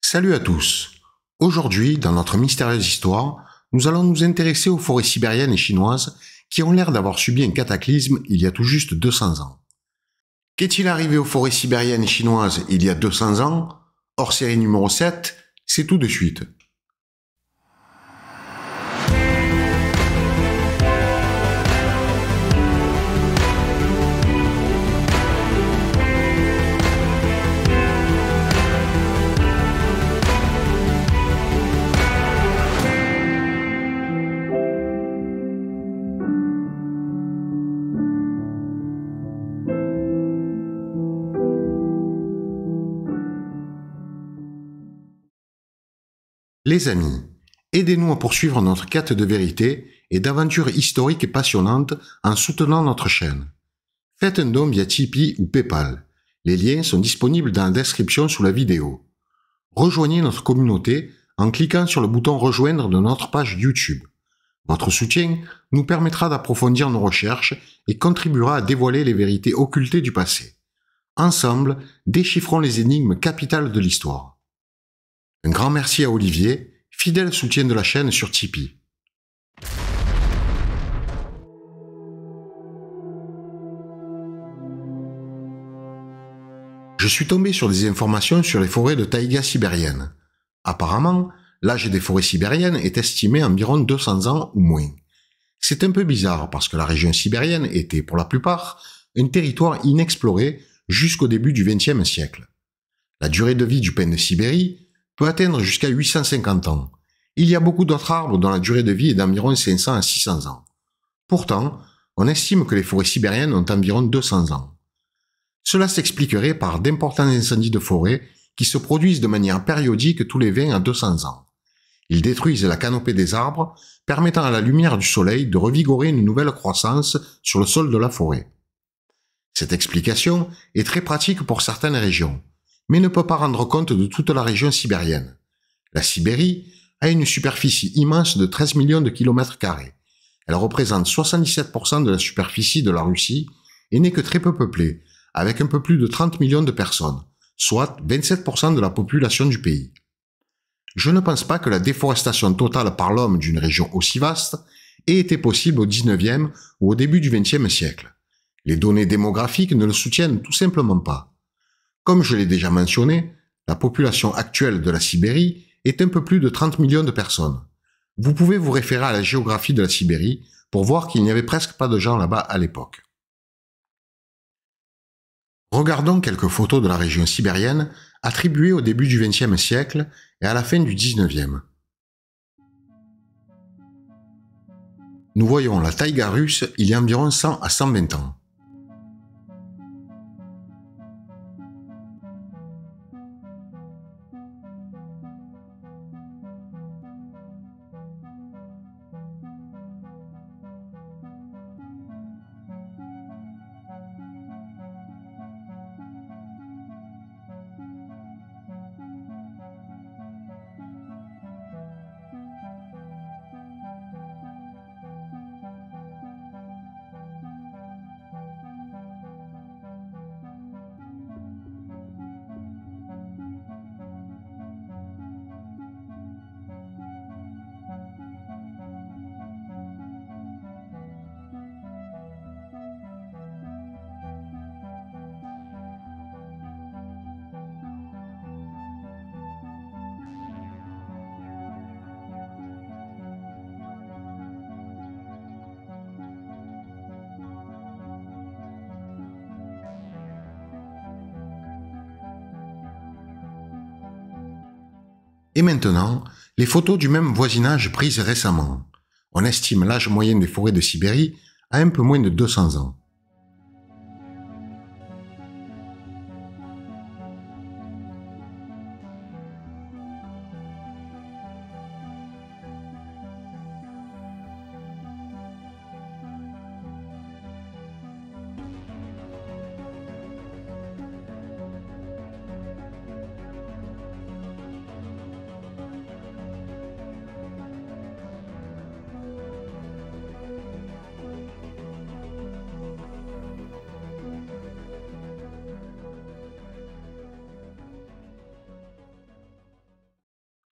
Salut à tous. Aujourd'hui, dans notre mystérieuse histoire, nous allons nous intéresser aux forêts sibériennes et chinoises qui ont l'air d'avoir subi un cataclysme il y a tout juste 200 ans. Qu'est-il arrivé aux forêts sibériennes et chinoises il y a 200 ans? Hors série numéro 7, c'est tout de suite. Les amis, aidez-nous à poursuivre notre quête de vérité et d'aventures historiques et passionnantes en soutenant notre chaîne. Faites un don via Tipeee ou Paypal. Les liens sont disponibles dans la description sous la vidéo. Rejoignez notre communauté en cliquant sur le bouton rejoindre de notre page YouTube. Votre soutien nous permettra d'approfondir nos recherches et contribuera à dévoiler les vérités occultées du passé. Ensemble, déchiffrons les énigmes capitales de l'histoire. Un grand merci à Olivier, fidèle soutien de la chaîne sur Tipeee. Je suis tombé sur des informations sur les forêts de taïga sibériennes. Apparemment, l'âge des forêts sibériennes est estimé à environ 200 ans ou moins. C'est un peu bizarre parce que la région sibérienne était, pour la plupart, un territoire inexploré jusqu'au début du XXe siècle. La durée de vie du pin de Sibérie peut atteindre jusqu'à 850 ans. Il y a beaucoup d'autres arbres dont la durée de vie est d'environ 500 à 600 ans. Pourtant, on estime que les forêts sibériennes ont environ 200 ans. Cela s'expliquerait par d'importants incendies de forêt qui se produisent de manière périodique tous les 20 à 200 ans. Ils détruisent la canopée des arbres, permettant à la lumière du soleil de revigorer une nouvelle croissance sur le sol de la forêt. Cette explication est très pratique pour certaines régions, mais ne peut pas rendre compte de toute la région sibérienne. La Sibérie a une superficie immense de 13 millions de kilomètres carrés. Elle représente 77% de la superficie de la Russie et n'est que très peu peuplée, avec un peu plus de 30 millions de personnes, soit 27% de la population du pays. Je ne pense pas que la déforestation totale par l'homme d'une région aussi vaste ait été possible au 19e ou au début du 20e siècle. Les données démographiques ne le soutiennent tout simplement pas. Comme je l'ai déjà mentionné, la population actuelle de la Sibérie est un peu plus de 30 millions de personnes. Vous pouvez vous référer à la géographie de la Sibérie pour voir qu'il n'y avait presque pas de gens là-bas à l'époque. Regardons quelques photos de la région sibérienne attribuées au début du XXe siècle et à la fin du XIXe. Nous voyons la taïga russe il y a environ 100 à 120 ans. Et maintenant, les photos du même voisinage prises récemment. On estime l'âge moyen des forêts de Sibérie à un peu moins de 200 ans.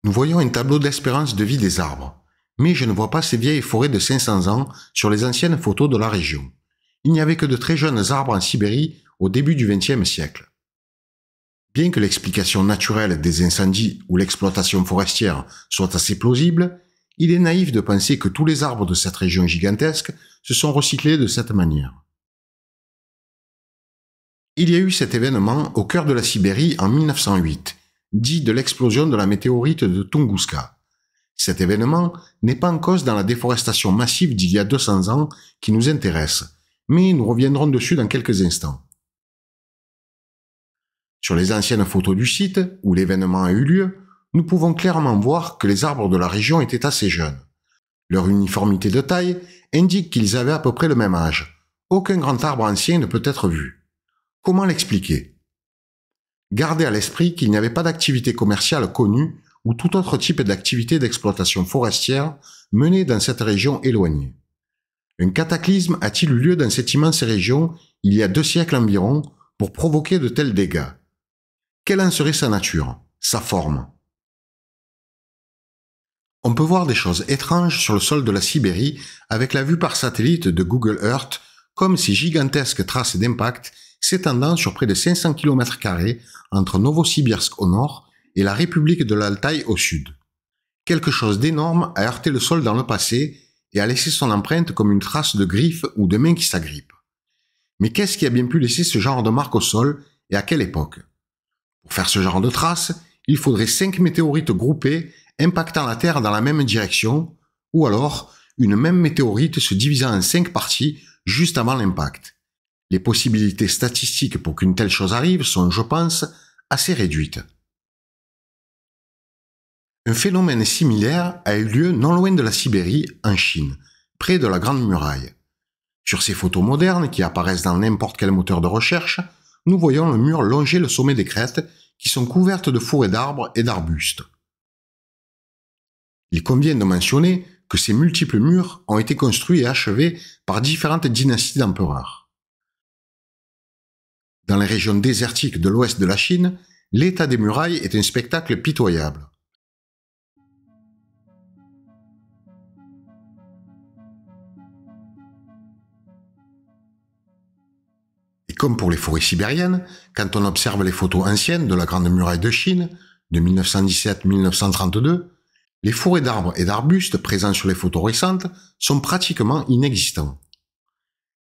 Nous voyons un tableau d'espérance de vie des arbres, mais je ne vois pas ces vieilles forêts de 500 ans sur les anciennes photos de la région. Il n'y avait que de très jeunes arbres en Sibérie au début du XXe siècle. Bien que l'explication naturelle des incendies ou l'exploitation forestière soit assez plausible, il est naïf de penser que tous les arbres de cette région gigantesque se sont recyclés de cette manière. Il y a eu cet événement au cœur de la Sibérie en 1908, dit de l'explosion de la météorite de Tunguska. Cet événement n'est pas en cause dans la déforestation massive d'il y a 200 ans qui nous intéresse, mais nous reviendrons dessus dans quelques instants. Sur les anciennes photos du site, où l'événement a eu lieu, nous pouvons clairement voir que les arbres de la région étaient assez jeunes. Leur uniformité de taille indique qu'ils avaient à peu près le même âge. Aucun grand arbre ancien ne peut être vu. Comment l'expliquer? Gardez à l'esprit qu'il n'y avait pas d'activité commerciale connue ou tout autre type d'activité d'exploitation forestière menée dans cette région éloignée. Un cataclysme a-t-il eu lieu dans cette immense région il y a 2 siècles environ pour provoquer de tels dégâts? Quelle en serait sa nature, sa forme? On peut voir des choses étranges sur le sol de la Sibérie avec la vue par satellite de Google Earth, comme ces gigantesques traces d'impact s'étendant sur près de 500 km² entre Novosibirsk au nord et la République de l'Altaï au sud. Quelque chose d'énorme a heurté le sol dans le passé et a laissé son empreinte comme une trace de griffes ou de mains qui s'agrippent. Mais qu'est-ce qui a bien pu laisser ce genre de marque au sol et à quelle époque? Pour faire ce genre de traces, il faudrait 5 météorites groupées impactant la Terre dans la même direction, ou alors une même météorite se divisant en 5 parties juste avant l'impact. Les possibilités statistiques pour qu'une telle chose arrive sont, je pense, assez réduites. Un phénomène similaire a eu lieu non loin de la Sibérie, en Chine, près de la Grande Muraille. Sur ces photos modernes qui apparaissent dans n'importe quel moteur de recherche, nous voyons le mur longer le sommet des crêtes qui sont couvertes de forêts d'arbres et d'arbustes. Il convient de mentionner que ces multiples murs ont été construits et achevés par différentes dynasties d'empereurs. Dans les régions désertiques de l'ouest de la Chine, l'état des murailles est un spectacle pitoyable. Et comme pour les forêts sibériennes, quand on observe les photos anciennes de la Grande Muraille de Chine, de 1917-1932, les forêts d'arbres et d'arbustes présents sur les photos récentes sont pratiquement inexistants.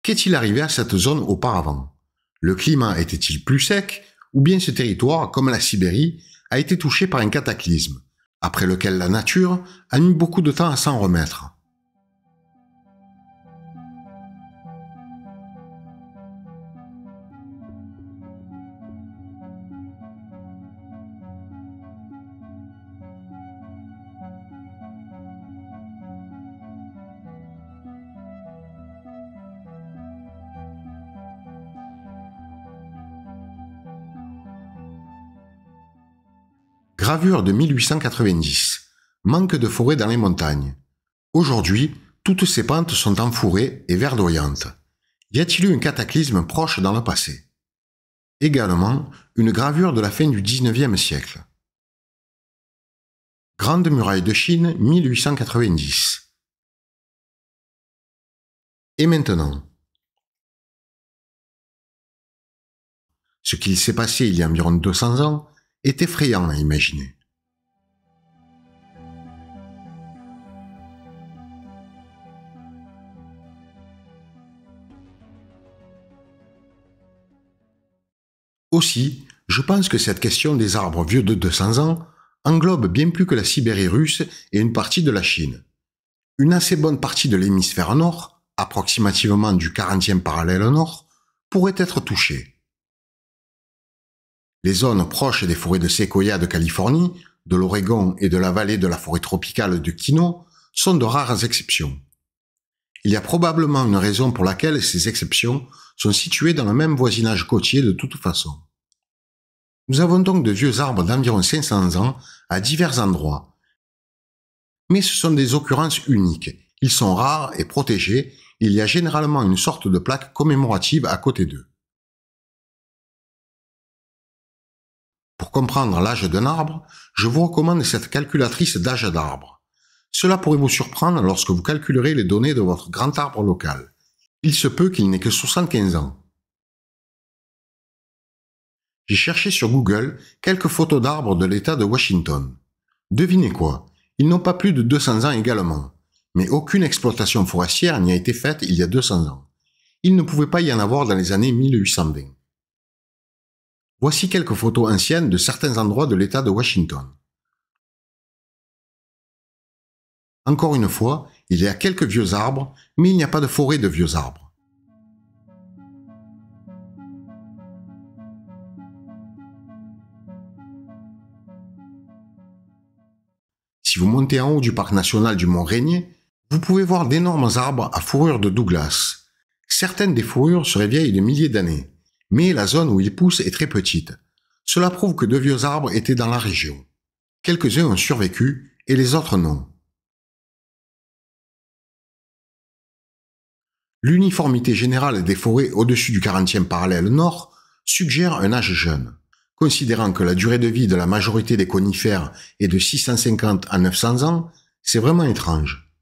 Qu'est-il arrivé à cette zone auparavant? Le climat était-il plus sec, ou bien ce territoire, comme la Sibérie, a été touché par un cataclysme, après lequel la nature a mis beaucoup de temps à s'en remettre? Gravure de 1890. Manque de forêt dans les montagnes. Aujourd'hui, toutes ces pentes sont enfourrées et verdoyantes. Y a-t-il eu un cataclysme proche dans le passé? Également, une gravure de la fin du XIXe siècle. Grande Muraille de Chine, 1890. Et maintenant? Ce qu'il s'est passé il y a environ 200 ans est effrayant à imaginer. Aussi, je pense que cette question des arbres vieux de 200 ans englobe bien plus que la Sibérie russe et une partie de la Chine. Une assez bonne partie de l'hémisphère nord, approximativement du 40e parallèle nord, pourrait être touchée. Les zones proches des forêts de séquoia de Californie, de l'Oregon et de la vallée de la forêt tropicale de Kino sont de rares exceptions. Il y a probablement une raison pour laquelle ces exceptions sont situées dans le même voisinage côtier de toute façon. Nous avons donc de vieux arbres d'environ 500 ans à divers endroits. Mais ce sont des occurrences uniques. Ils sont rares et protégés. Il y a généralement une sorte de plaque commémorative à côté d'eux. Pour comprendre l'âge d'un arbre, je vous recommande cette calculatrice d'âge d'arbre. Cela pourrait vous surprendre lorsque vous calculerez les données de votre grand arbre local. Il se peut qu'il n'ait que 75 ans. J'ai cherché sur Google quelques photos d'arbres de l'État de Washington. Devinez quoi? Ils n'ont pas plus de 200 ans également. Mais aucune exploitation forestière n'y a été faite il y a 200 ans. Il ne pouvait pas y en avoir dans les années 1820. Voici quelques photos anciennes de certains endroits de l'État de Washington. Encore une fois, il y a quelques vieux arbres, mais il n'y a pas de forêt de vieux arbres. Si vous montez en haut du parc national du Mont Rainier, vous pouvez voir d'énormes arbres à fourrure de Douglas. Certaines des fourrures seraient vieilles de milliers d'années, mais la zone où ils poussent est très petite. Cela prouve que de vieux arbres étaient dans la région. Quelques-uns ont survécu et les autres non. L'uniformité générale des forêts au-dessus du 40e parallèle nord suggère un âge jeune. Considérant que la durée de vie de la majorité des conifères est de 650 à 900 ans, c'est vraiment étrange.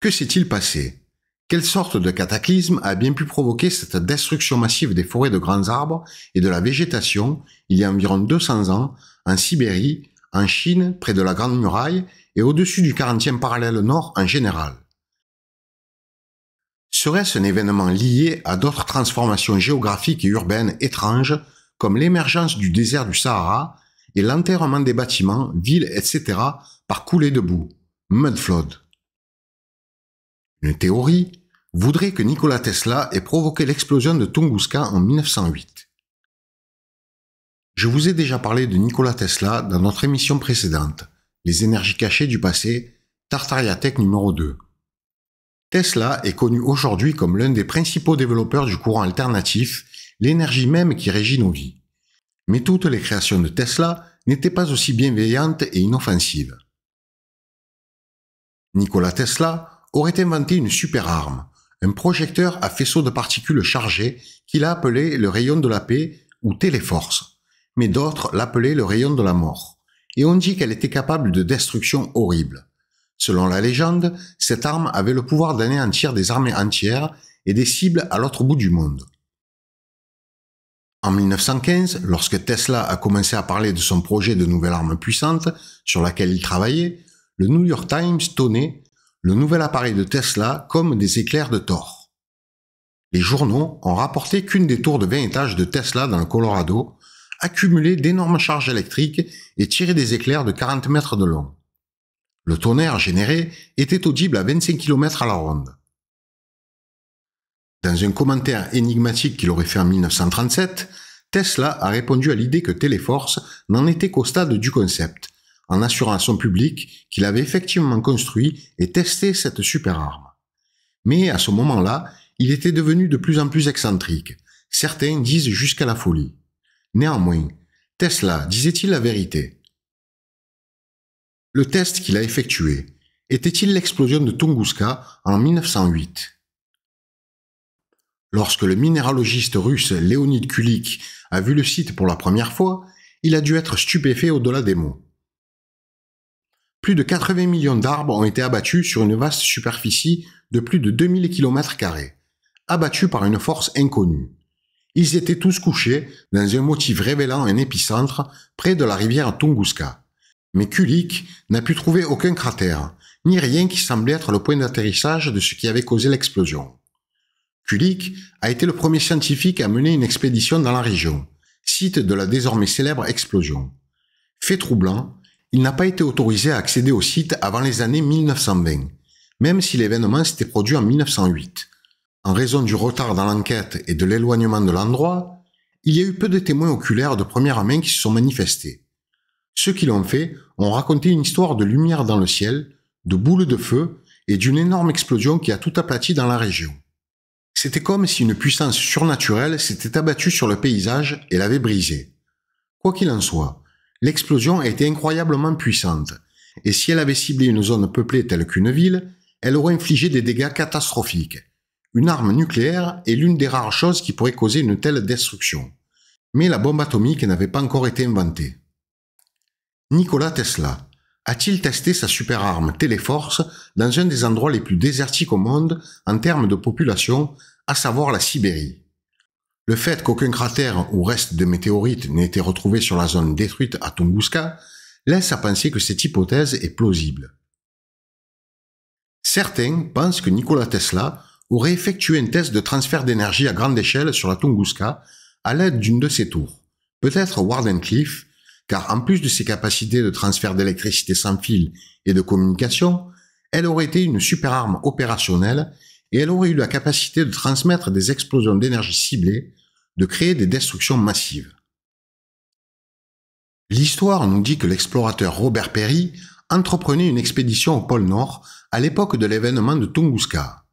Que s'est-il passé? Quelle sorte de cataclysme a bien pu provoquer cette destruction massive des forêts de grands arbres et de la végétation il y a environ 200 ans en Sibérie, en Chine, près de la Grande Muraille et au-dessus du 40e parallèle nord en général? Serait-ce un événement lié à d'autres transformations géographiques et urbaines étranges comme l'émergence du désert du Sahara et l'enterrement des bâtiments, villes, etc. par coulées de boue, mud flood? Une théorie voudrait que Nikola Tesla ait provoqué l'explosion de Tunguska en 1908. Je vous ai déjà parlé de Nikola Tesla dans notre émission précédente, Les énergies cachées du passé, Tartaria Tech numéro 2. Tesla est connu aujourd'hui comme l'un des principaux développeurs du courant alternatif, l'énergie même qui régit nos vies. Mais toutes les créations de Tesla n'étaient pas aussi bienveillantes et inoffensives. Nikola Tesla aurait inventé une super arme, un projecteur à faisceau de particules chargées qu'il a appelé le rayon de la paix ou téléforce, mais d'autres l'appelaient le rayon de la mort, et on dit qu'elle était capable de destruction horrible. Selon la légende, cette arme avait le pouvoir d'anéantir des armées entières et des cibles à l'autre bout du monde. En 1915, lorsque Tesla a commencé à parler de son projet de nouvelle arme puissante sur laquelle il travaillait, le New York Times tonnait le nouvel appareil de Tesla comme des éclairs de Thor. Les journaux ont rapporté qu'une des tours de 20 étages de Tesla dans le Colorado accumulait d'énormes charges électriques et tirait des éclairs de 40 mètres de long. Le tonnerre généré était audible à 25 km à la ronde. Dans un commentaire énigmatique qu'il aurait fait en 1937, Tesla a répondu à l'idée que Téléforce n'en était qu'au stade du concept, en assurant à son public qu'il avait effectivement construit et testé cette super arme. Mais à ce moment-là, il était devenu de plus en plus excentrique. Certains disent jusqu'à la folie. Néanmoins, Tesla disait-il la vérité? Le test qu'il a effectué était-il l'explosion de Tunguska en 1908? Lorsque le minéralogiste russe Leonid Kulik a vu le site pour la première fois, il a dû être stupéfait au-delà des mots. Plus de 80 millions d'arbres ont été abattus sur une vaste superficie de plus de 2000 km², abattus par une force inconnue. Ils étaient tous couchés dans un motif révélant un épicentre près de la rivière Tunguska. Mais Kulik n'a pu trouver aucun cratère, ni rien qui semblait être le point d'atterrissage de ce qui avait causé l'explosion. Kulik a été le premier scientifique à mener une expédition dans la région, site de la désormais célèbre explosion. Fait troublant, il n'a pas été autorisé à accéder au site avant les années 1920, même si l'événement s'était produit en 1908. En raison du retard dans l'enquête et de l'éloignement de l'endroit, il y a eu peu de témoins oculaires de première main qui se sont manifestés. Ceux qui l'ont fait ont raconté une histoire de lumière dans le ciel, de boules de feu et d'une énorme explosion qui a tout aplati dans la région. C'était comme si une puissance surnaturelle s'était abattue sur le paysage et l'avait brisé. Quoi qu'il en soit, l'explosion a été incroyablement puissante, et si elle avait ciblé une zone peuplée telle qu'une ville, elle aurait infligé des dégâts catastrophiques. Une arme nucléaire est l'une des rares choses qui pourrait causer une telle destruction. Mais la bombe atomique n'avait pas encore été inventée. Nikola Tesla a-t-il testé sa super-arme Téléforce dans un des endroits les plus désertiques au monde en termes de population, à savoir la Sibérie? Le fait qu'aucun cratère ou reste de météorite n'ait été retrouvé sur la zone détruite à Tunguska laisse à penser que cette hypothèse est plausible. Certains pensent que Nikola Tesla aurait effectué un test de transfert d'énergie à grande échelle sur la Tunguska à l'aide d'une de ses tours, peut-être Wardenclyffe, car en plus de ses capacités de transfert d'électricité sans fil et de communication, elle aurait été une super-arme opérationnelle et elle aurait eu la capacité de transmettre des explosions d'énergie ciblées, de créer des destructions massives. L'histoire nous dit que l'explorateur Robert Peary entreprenait une expédition au pôle Nord à l'époque de l'événement de Tunguska.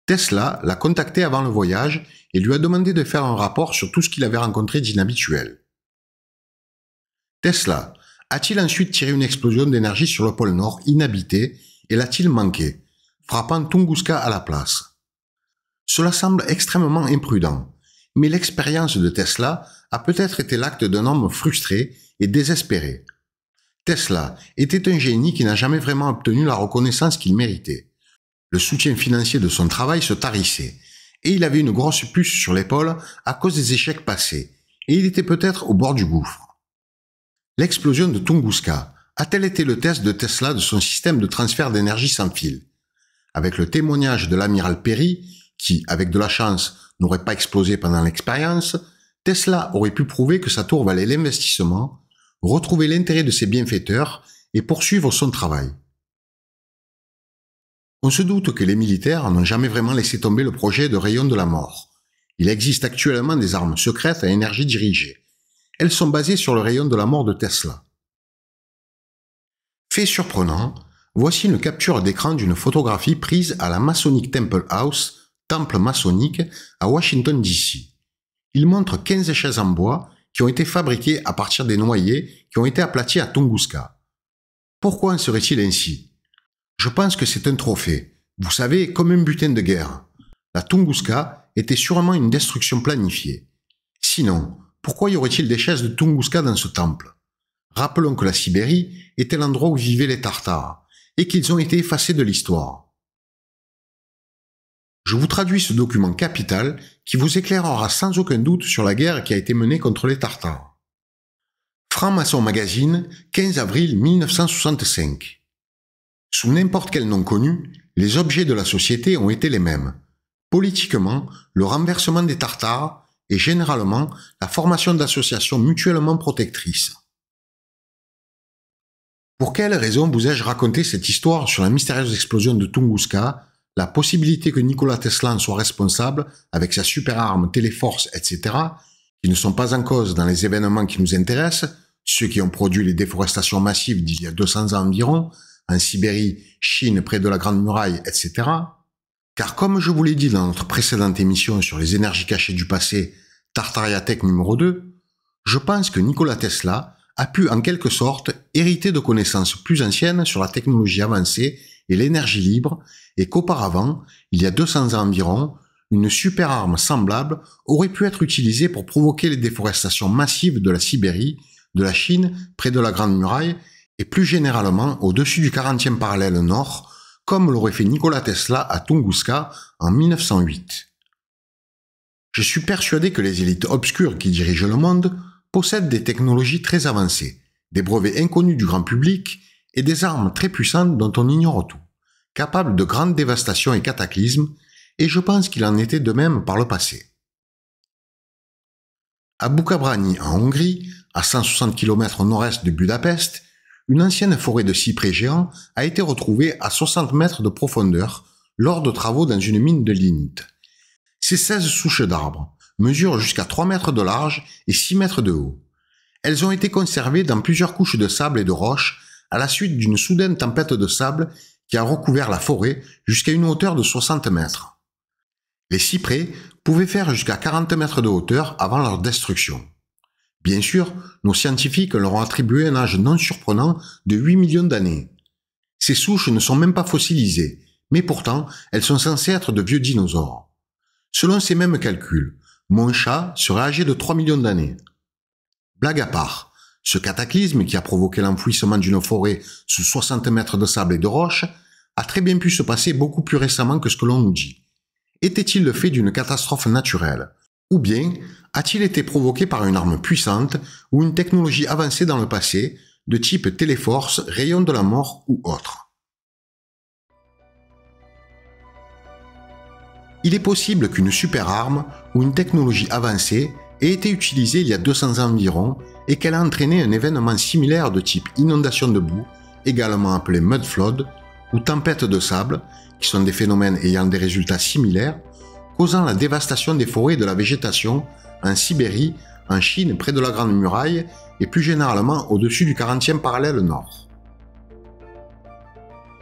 Tesla l'a contacté avant le voyage et lui a demandé de faire un rapport sur tout ce qu'il avait rencontré d'inhabituel. Tesla a-t-il ensuite tiré une explosion d'énergie sur le pôle Nord inhabité et l'a-t-il manqué, frappant Tunguska à la place? Cela semble extrêmement imprudent, mais l'expérience de Tesla a peut-être été l'acte d'un homme frustré et désespéré. Tesla était un génie qui n'a jamais vraiment obtenu la reconnaissance qu'il méritait. Le soutien financier de son travail se tarissait, et il avait une grosse puce sur l'épaule à cause des échecs passés, et il était peut-être au bord du gouffre. L'explosion de Tunguska a-t-elle été le test de Tesla de son système de transfert d'énergie sans fil? Avec le témoignage de l'amiral Peary, qui, avec de la chance, n'aurait pas explosé pendant l'expérience, Tesla aurait pu prouver que sa tour valait l'investissement, retrouver l'intérêt de ses bienfaiteurs et poursuivre son travail. On se doute que les militaires n'ont jamais vraiment laissé tomber le projet de rayon de la mort. Il existe actuellement des armes secrètes à énergie dirigée. Elles sont basées sur le rayon de la mort de Tesla. Fait surprenant, voici une capture d'écran d'une photographie prise à la Masonic Temple House, temple maçonnique, à Washington DC. Il montre 15 chaises en bois qui ont été fabriquées à partir des noyers qui ont été aplatis à Tunguska. Pourquoi en serait-il ainsi? Je pense que c'est un trophée, vous savez, comme un butin de guerre. La Tunguska était sûrement une destruction planifiée. Sinon, pourquoi y aurait-il des chaises de Tunguska dans ce temple? Rappelons que la Sibérie était l'endroit où vivaient les Tartares, et qu'ils ont été effacés de l'histoire. Je vous traduis ce document capital qui vous éclairera sans aucun doute sur la guerre qui a été menée contre les Tartares. Franc-Maçon Magazine, 15 avril 1965. Sous n'importe quel nom connu, les objets de la société ont été les mêmes. Politiquement, le renversement des Tartares et généralement la formation d'associations mutuellement protectrices. Pour quelle raison vous ai-je raconté cette histoire sur la mystérieuse explosion de Tunguska, la possibilité que Nikola Tesla en soit responsable avec sa super-arme Téléforce, etc., qui ne sont pas en cause dans les événements qui nous intéressent, ceux qui ont produit les déforestations massives d'il y a 200 ans environ, en Sibérie, Chine, près de la Grande Muraille, etc. Car comme je vous l'ai dit dans notre précédente émission sur les énergies cachées du passé, Tartaria Tech numéro 2, je pense que Nikola Tesla a pu en quelque sorte hériter de connaissances plus anciennes sur la technologie avancée et l'énergie libre, et qu'auparavant, il y a 200 ans environ, une super-arme semblable aurait pu être utilisée pour provoquer les déforestations massives de la Sibérie, de la Chine, près de la Grande Muraille, et plus généralement au-dessus du 40e parallèle nord, comme l'aurait fait Nikola Tesla à Tunguska en 1908. Je suis persuadé que les élites obscures qui dirigent le monde possèdent des technologies très avancées, des brevets inconnus du grand public et des armes très puissantes dont on ignore tout, capables de grandes dévastations et cataclysmes, et je pense qu'il en était de même par le passé. À Bukabrani, en Hongrie, à 160 km au nord-est de Budapest, une ancienne forêt de cyprès géants a été retrouvée à 60 mètres de profondeur lors de travaux dans une mine de lignite. Ces 16 souches d'arbres mesurent jusqu'à 3 mètres de large et 6 mètres de haut. Elles ont été conservées dans plusieurs couches de sable et de roches à la suite d'une soudaine tempête de sable qui a recouvert la forêt jusqu'à une hauteur de 60 mètres. Les cyprès pouvaient faire jusqu'à 40 mètres de hauteur avant leur destruction. Bien sûr, nos scientifiques leur ont attribué un âge non surprenant de 8 millions d'années. Ces souches ne sont même pas fossilisées, mais pourtant, elles sont censées être de vieux dinosaures. Selon ces mêmes calculs, mon chat serait âgé de 3 millions d'années. Blague à part, ce cataclysme qui a provoqué l'enfouissement d'une forêt sous 60 mètres de sable et de roches a très bien pu se passer beaucoup plus récemment que ce que l'on nous dit. Était-il le fait d'une catastrophe naturelle? Ou bien a-t-il été provoqué par une arme puissante ou une technologie avancée dans le passé, de type téléforce, rayon de la mort ou autre? Il est possible qu'une super arme ou une technologie avancée ait été utilisée il y a 200 ans environ et qu'elle a entraîné un événement similaire de type inondation de boue, également appelé mud flood, ou tempête de sable, qui sont des phénomènes ayant des résultats similaires, causant la dévastation des forêts et de la végétation en Sibérie, en Chine près de la Grande Muraille et plus généralement au-dessus du 40e parallèle nord.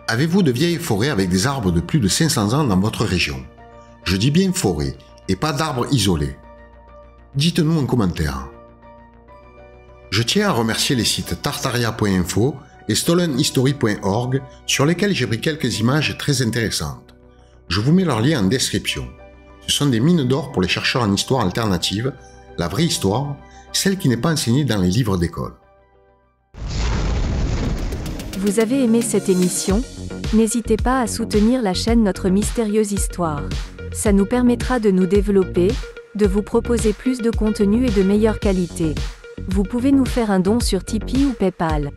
Avez-vous de vieilles forêts avec des arbres de plus de 500 ans dans votre région? Je dis bien forêt et pas d'arbres isolés. Dites-nous en commentaire. Je tiens à remercier les sites tartaria.info et stolenhistory.org sur lesquels j'ai pris quelques images très intéressantes. Je vous mets leurs liens en description. Ce sont des mines d'or pour les chercheurs en histoire alternative, la vraie histoire, celle qui n'est pas enseignée dans les livres d'école. Vous avez aimé cette émission? N'hésitez pas à soutenir la chaîne Notre Mystérieuse Histoire. Ça nous permettra de nous développer, de vous proposer plus de contenu et de meilleure qualité. Vous pouvez nous faire un don sur Tipeee ou PayPal.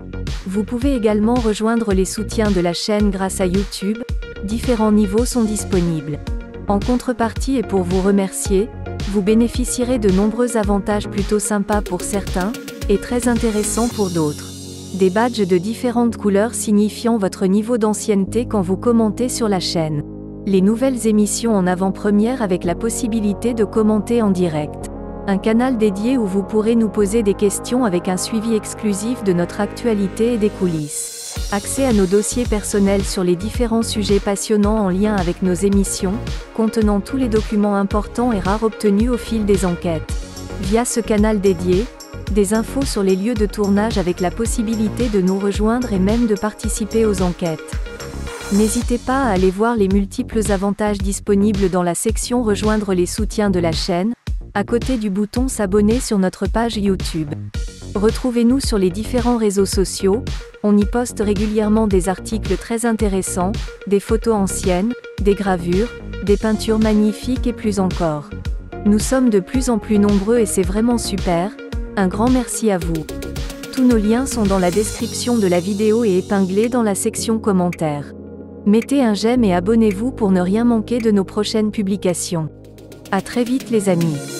Vous pouvez également rejoindre les soutiens de la chaîne grâce à YouTube. Différents niveaux sont disponibles. En contrepartie et pour vous remercier, vous bénéficierez de nombreux avantages plutôt sympas pour certains, et très intéressants pour d'autres. Des badges de différentes couleurs signifiant votre niveau d'ancienneté quand vous commentez sur la chaîne. Les nouvelles émissions en avant-première avec la possibilité de commenter en direct. Un canal dédié où vous pourrez nous poser des questions avec un suivi exclusif de notre actualité et des coulisses. Accès à nos dossiers personnels sur les différents sujets passionnants en lien avec nos émissions, contenant tous les documents importants et rares obtenus au fil des enquêtes. Via ce canal dédié, des infos sur les lieux de tournage avec la possibilité de nous rejoindre et même de participer aux enquêtes. N'hésitez pas à aller voir les multiples avantages disponibles dans la section Rejoindre les soutiens de la chaîne, à côté du bouton S'abonner sur notre page YouTube. Retrouvez-nous sur les différents réseaux sociaux, on y poste régulièrement des articles très intéressants, des photos anciennes, des gravures, des peintures magnifiques et plus encore. Nous sommes de plus en plus nombreux et c'est vraiment super, un grand merci à vous. Tous nos liens sont dans la description de la vidéo et épinglés dans la section commentaires. Mettez un j'aime et abonnez-vous pour ne rien manquer de nos prochaines publications. À très vite les amis.